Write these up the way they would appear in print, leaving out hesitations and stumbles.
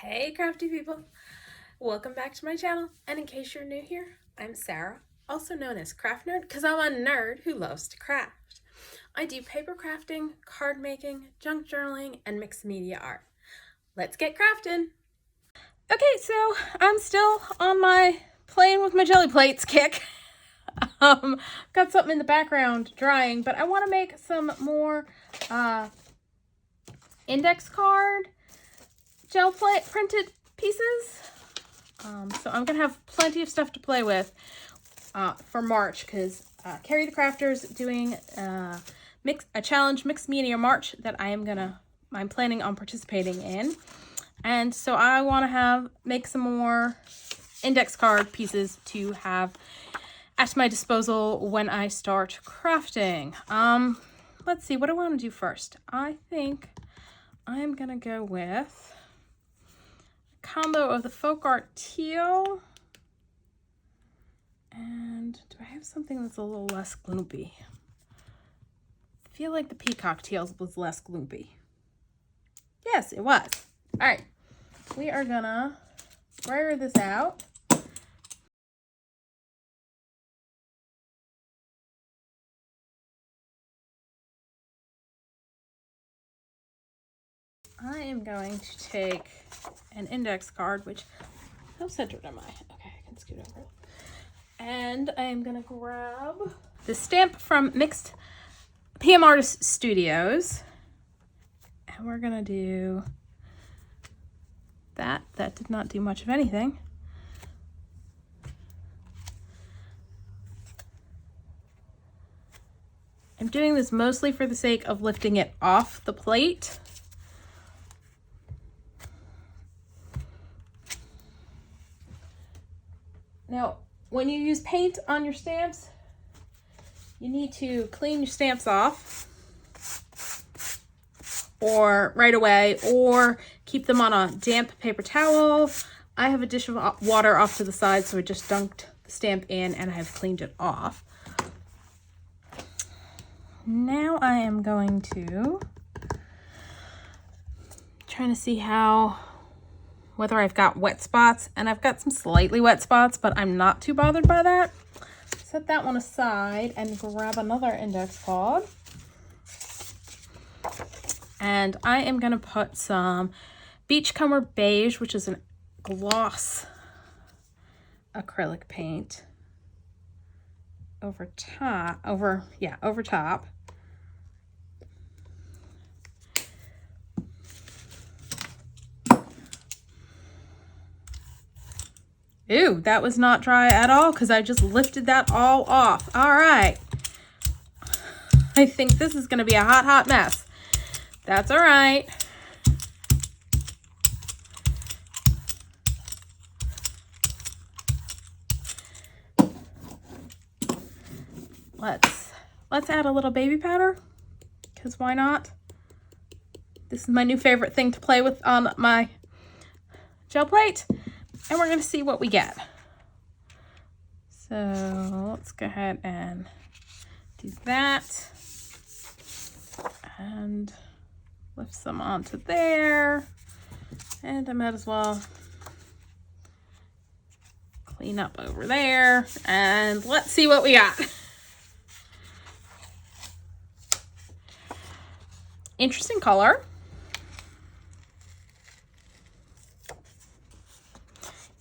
Hey crafty people, welcome back to my channel, and in case you're new here, I'm Sarah, also known as Craft Nerd because I'm a nerd who loves to craft. I do paper crafting, card making, junk journaling, and mixed media art. Let's get crafting! Okay, so I'm still on my playing with my jelly plates kick. Got something in the background drying, but I want to make some more index card gel plate printed pieces. So I'm gonna have plenty of stuff to play with for March because Ceri the Crafter is doing a challenge mixed media March that I'm planning on participating in, and so I want to make some more index card pieces to have at my disposal when I start crafting. Let's see, what do I want to do first? I think I'm gonna go with combo of the FolkArt Teal, and do I have something that's a little less gloopy? I feel like the Peacock Teal was less gloopy. Yes, it was. All right, we are gonna wire this out. I am going to take an index card, which, how centered am I? Okay, I can scoot over. And I am gonna grab the stamp from Mixed PM Artist Studios. And we're gonna do that. That did not do much of anything. I'm doing this mostly for the sake of lifting it off the plate. Now, when you use paint on your stamps, you need to clean your stamps off or right away, or keep them on a damp paper towel. I have a dish of water off to the side, so I just dunked the stamp in and I have cleaned it off. Now I am going to trying to see whether I've got wet spots, and I've got some slightly wet spots, but I'm not too bothered by that. Set that one aside and grab another index card. And I am gonna put some Beachcomber Beige, which is a gloss acrylic paint, over top. Ew, that was not dry at all because I just lifted that all off. All right. I think this is going to be a hot, hot mess. That's all right. Let's add a little baby powder, because why not? This is my new favorite thing to play with on my gel plate. And we're going to see what we get. So let's go ahead and do that. And lift some onto there. And I might as well clean up over there. And let's see what we got. Interesting color.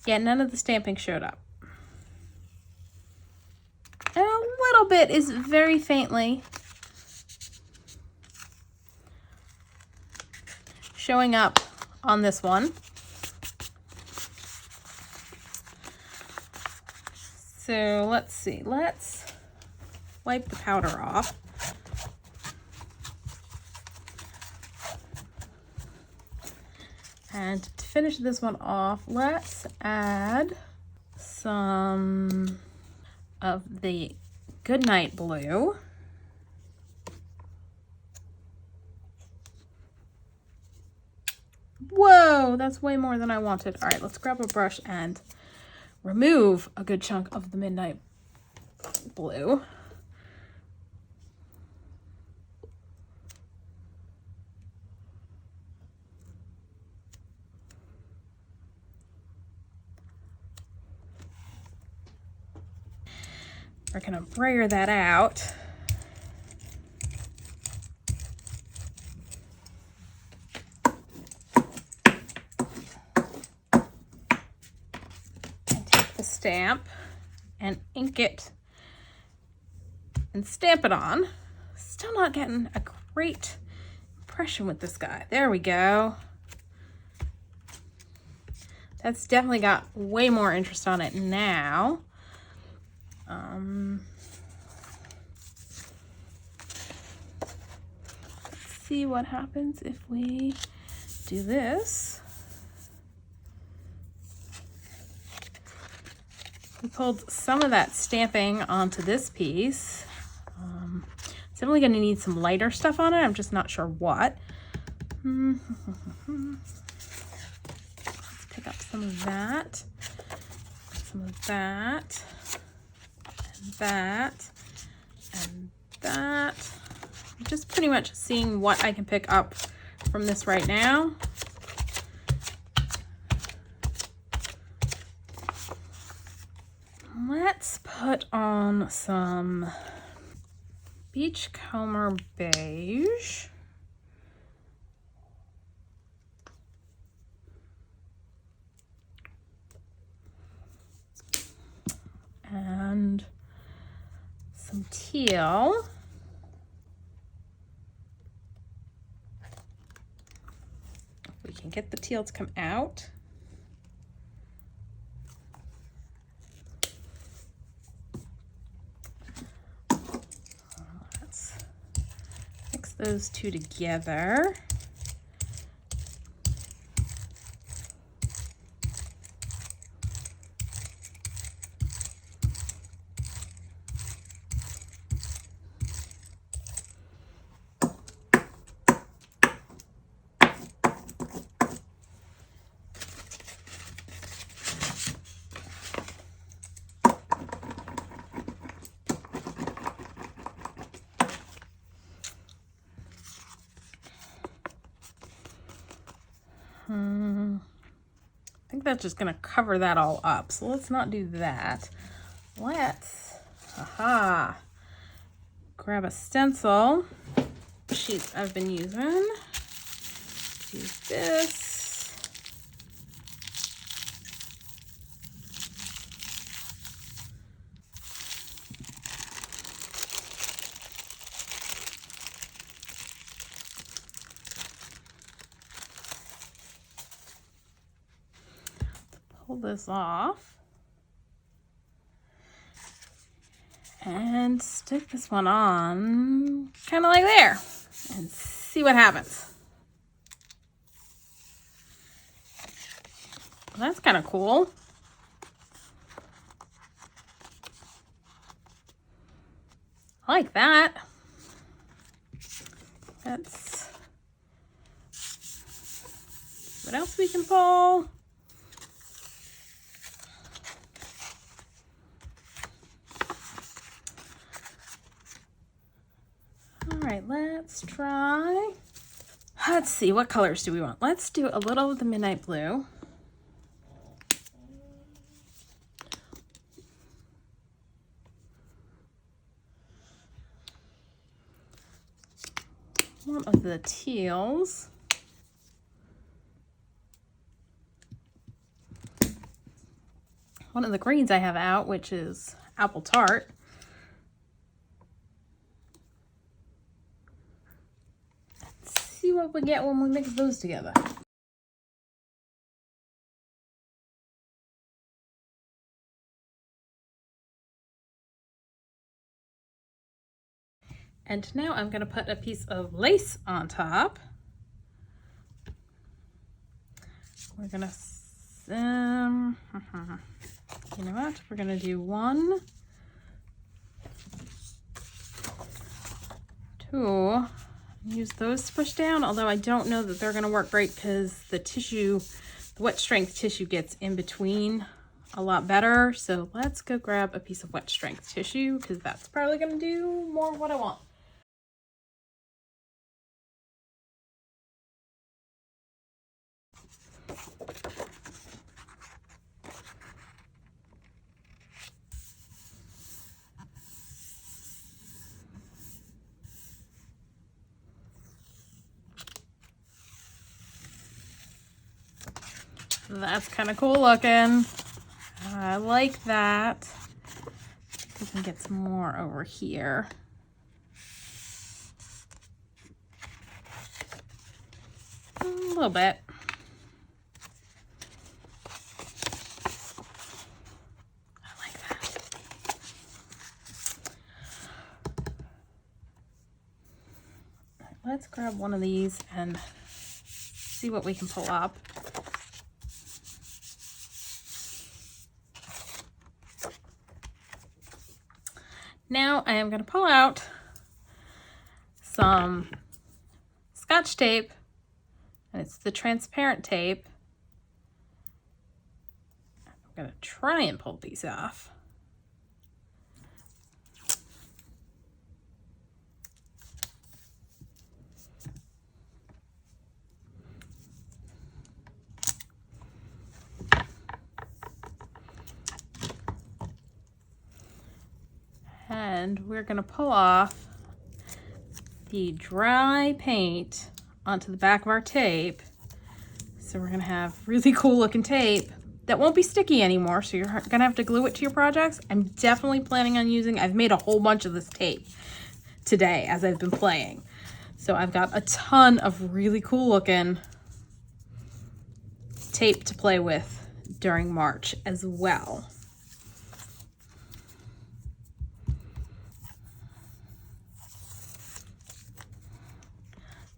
Yeah, none of the stamping showed up. And a little bit is very faintly showing up on this one. So let's see. Let's wipe the powder off. And to finish this one off, let's add some of the Goodnight Blue. Whoa, that's way more than I wanted. All right, let's grab a brush and remove a good chunk of the Midnight Blue. We're gonna brayer that out. And take the stamp and ink it and stamp it on. Still not getting a great impression with this guy. There we go. That's definitely got way more interest on it now. Let's see what happens if we do this. We pulled some of that stamping onto this piece. It's definitely going to need some lighter stuff on it. I'm just not sure what. Let's pick up some of that, and that, and that. I'm just pretty much seeing what I can pick up from this right now. Let's put on some Beachcomber Beige. And some teal. If we can get the teal to come out. Let's mix those two together. I think that's just going to cover that all up. So let's not do that. Let's, grab a stencil sheet I've been using. Use this. Pull this off and stick this one on kind of like there and see what happens. Well, that's kind of cool. I like that. Let's see what else we can pull. All right, let's try. Let's see, what colors do we want? Let's do a little of the Midnight Blue. One of the teals. One of the greens I have out, which is Apple Tart. Let's see what we get when we mix those together. And now I'm going to put a piece of lace on top. We're going to, you know what? We're going to do 1, 2, use those to push down, although I don't know that they're going to work great because the tissue, the wet strength tissue gets in between a lot better. So let's go grab a piece of wet strength tissue because that's probably going to do more of what I want. That's kind of cool looking. I like that. We can get some more over here. A little bit. I like that. All right, let's grab one of these and see what we can pull up. Now I am going to pull out some Scotch tape, and it's the transparent tape. I'm going to try and pull these off. And we're going to pull off the dry paint onto the back of our tape. So we're going to have really cool looking tape that won't be sticky anymore. So you're going to have to glue it to your projects. I'm definitely planning on using, I've made a whole bunch of this tape today as I've been playing. So I've got a ton of really cool looking tape to play with during March as well.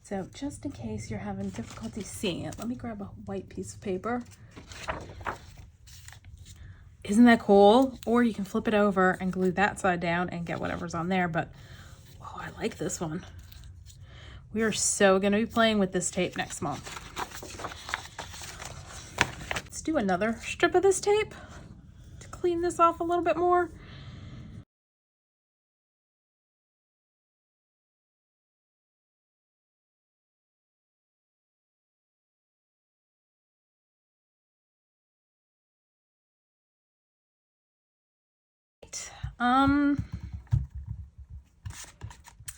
So just in case you're having difficulty seeing it, let me grab a white piece of paper. Isn't that cool? Or you can flip it over and glue that side down and get whatever's on there. But, oh, I like this one. We are so going to be playing with this tape next month. Let's do another strip of this tape to clean this off a little bit more.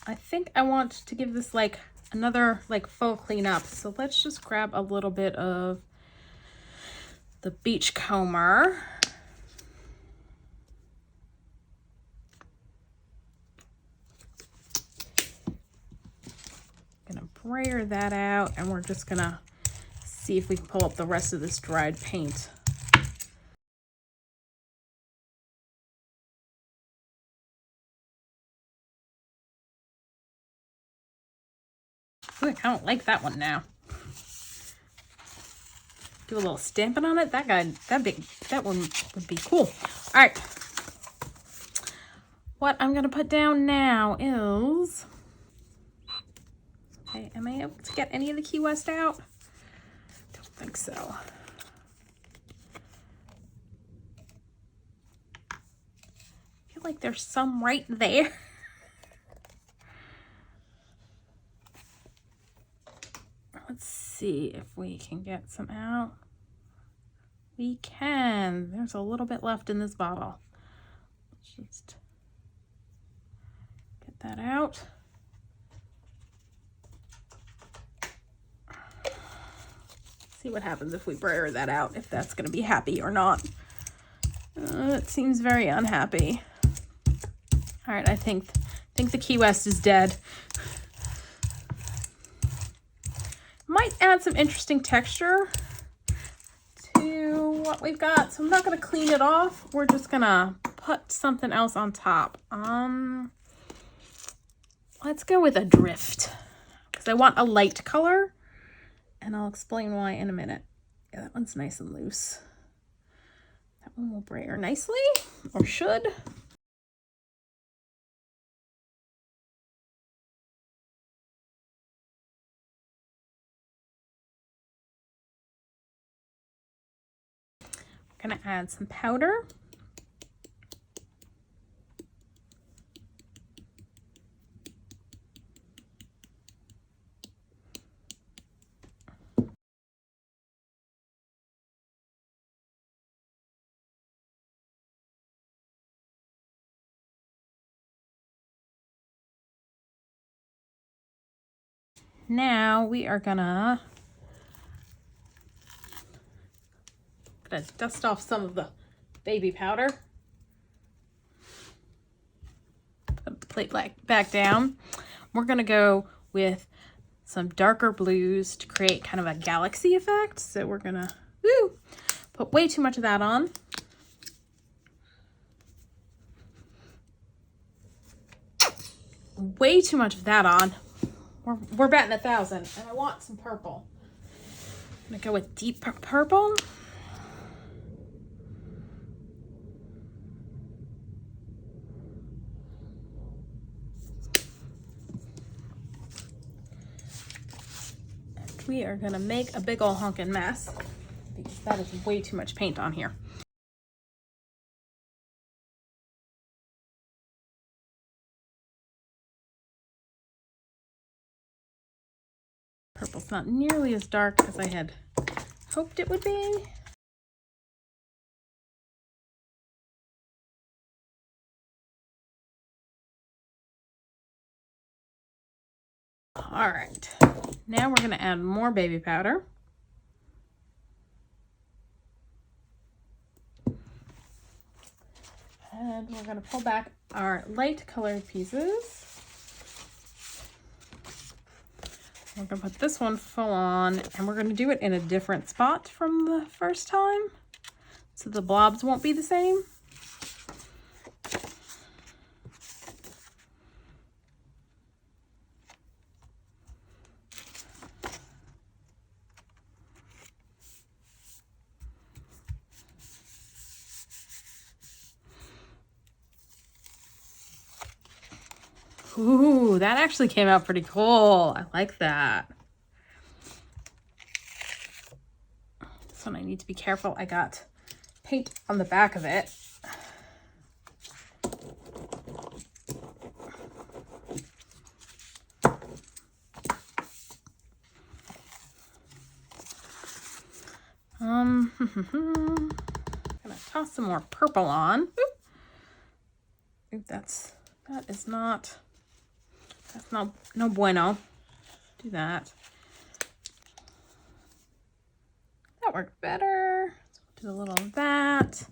I think I want to give this like another like faux cleanup. So let's just grab a little bit of the Beachcomber. Gonna brayer that out, and we're just gonna see if we can pull up the rest of this dried paint. Ooh, I kind of like that one now. Do a little stamping on it. That one would be cool. All right. What I'm gonna put down now is, okay, am I able to get any of the Key West out? Don't think so. I feel like there's some right there. Let's see if we can get some out. We can. There's a little bit left in this bottle. Let's just get that out. See what happens if we brayer that out, if that's going to be happy or not. It seems very unhappy. All right, I think the Key West is dead. Might add some interesting texture to what we've got. So I'm not going to clean it off. We're just going to put something else on top. Let's go with Adrift because I want a light color, and I'll explain why in a minute. Yeah, that one's nice and loose. That one will brayer nicely, or should. Gonna add some powder. Now we are gonna gonna dust off some of the baby powder. Put the plate back down. We're gonna go with some darker blues to create kind of a galaxy effect. So we're gonna put way too much of that on. Way too much of that on. We're batting 1,000, and I want some purple. I'm gonna go with deep purple. And we are gonna make a big ol' honkin' mess because that is way too much paint on here. Purple's not nearly as dark as I had hoped it would be. All right, now we're gonna add more baby powder. And we're gonna pull back our light colored pieces. We're gonna put this one full on, and we're gonna do it in a different spot from the first time, so the blobs won't be the same. Ooh, that actually came out pretty cool. I like that. This one I need to be careful. I got paint on the back of it. I'm gonna toss some more purple on. Oop, that's no bueno. Do that. That worked better. So we'll do a little of that.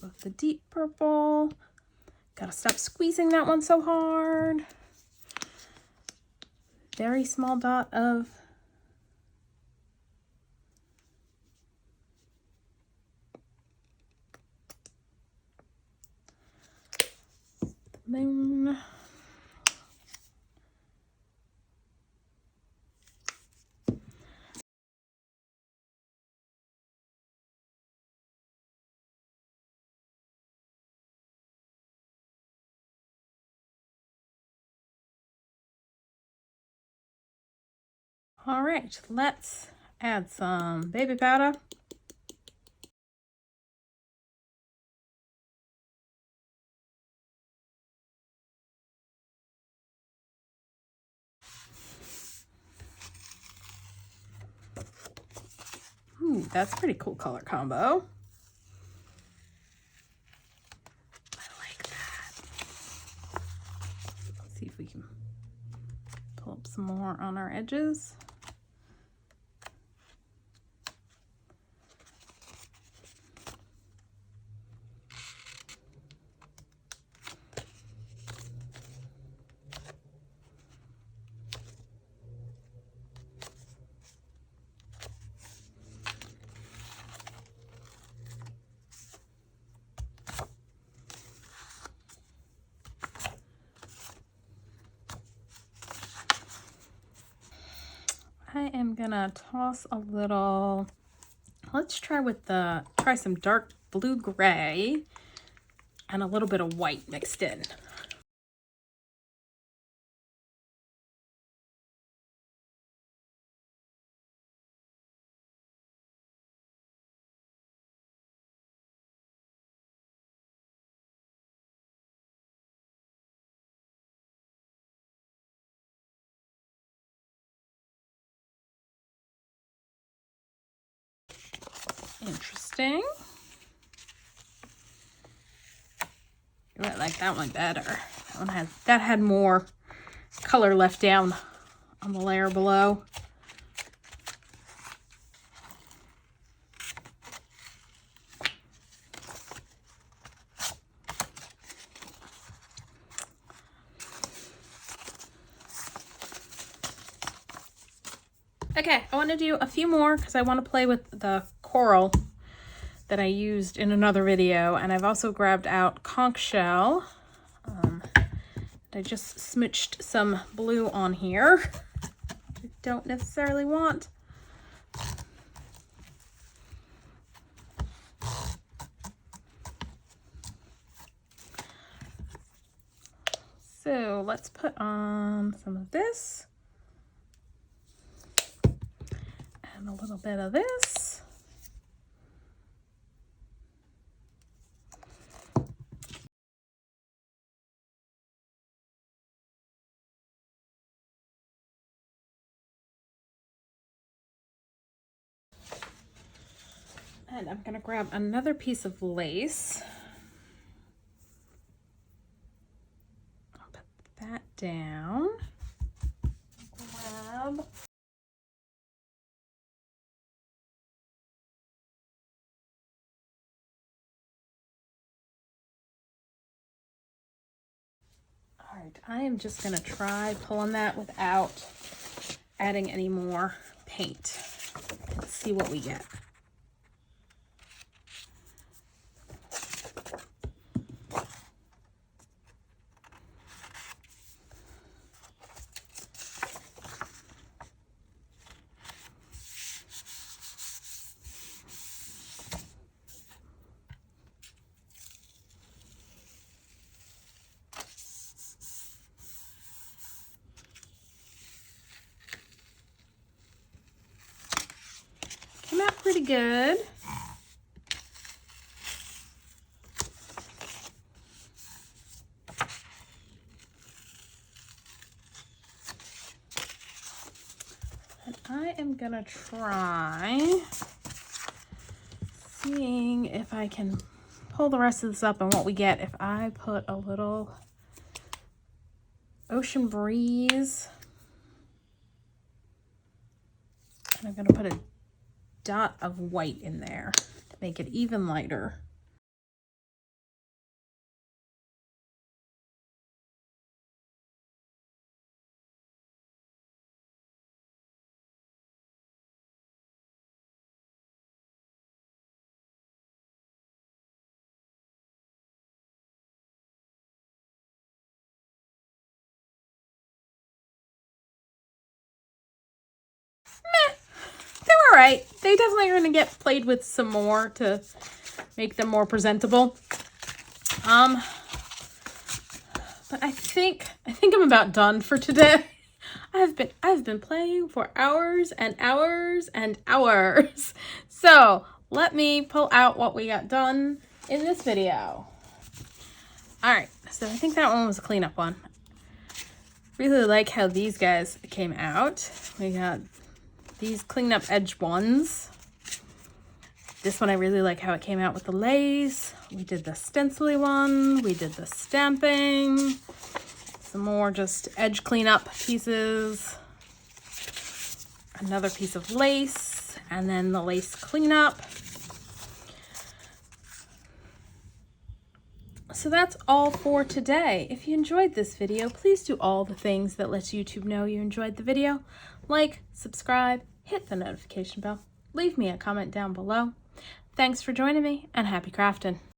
Of the deep purple. Gotta stop squeezing that one so hard. Very small dot of moon. All right, let's add some baby powder. Ooh, that's a pretty cool color combo. I like that. Let's see if we can pull up some more on our edges. I am gonna toss a little, let's try some dark blue gray and a little bit of white mixed in. Interesting. I like that one better. That had more color left down on the layer below. Okay, I want to do a few more because I want to play with the coral that I used in another video, and I've also grabbed out Conch Shell. I just smooched some blue on here. I don't necessarily want. So let's put on some of this and a little bit of this. And I'm going to grab another piece of lace. I'll put that down. Grab. All right, I am just going to try pulling that without adding any more paint. Let's see what we get. Came out pretty good. And I am gonna try seeing if I can pull the rest of this up and what we get if I put a little Ocean Breeze. And I'm gonna put a dot of white in there to make it even lighter. They're all right. They definitely are going to get played with some more to make them more presentable. But I think I'm about done for today. I've been playing for hours and hours and hours. So let me pull out what we got done in this video. All right, so I think that one was a cleanup one. Really like how these guys came out. We got these clean up edge ones. This one I really like how it came out with the lace. We did the stencil-y one. We did the stamping. Some more just edge cleanup pieces. Another piece of lace. And then the lace cleanup. So that's all for today. If you enjoyed this video, please do all the things that lets YouTube know you enjoyed the video. Like, subscribe, hit the notification bell, leave me a comment down below. Thanks for joining me, and happy crafting.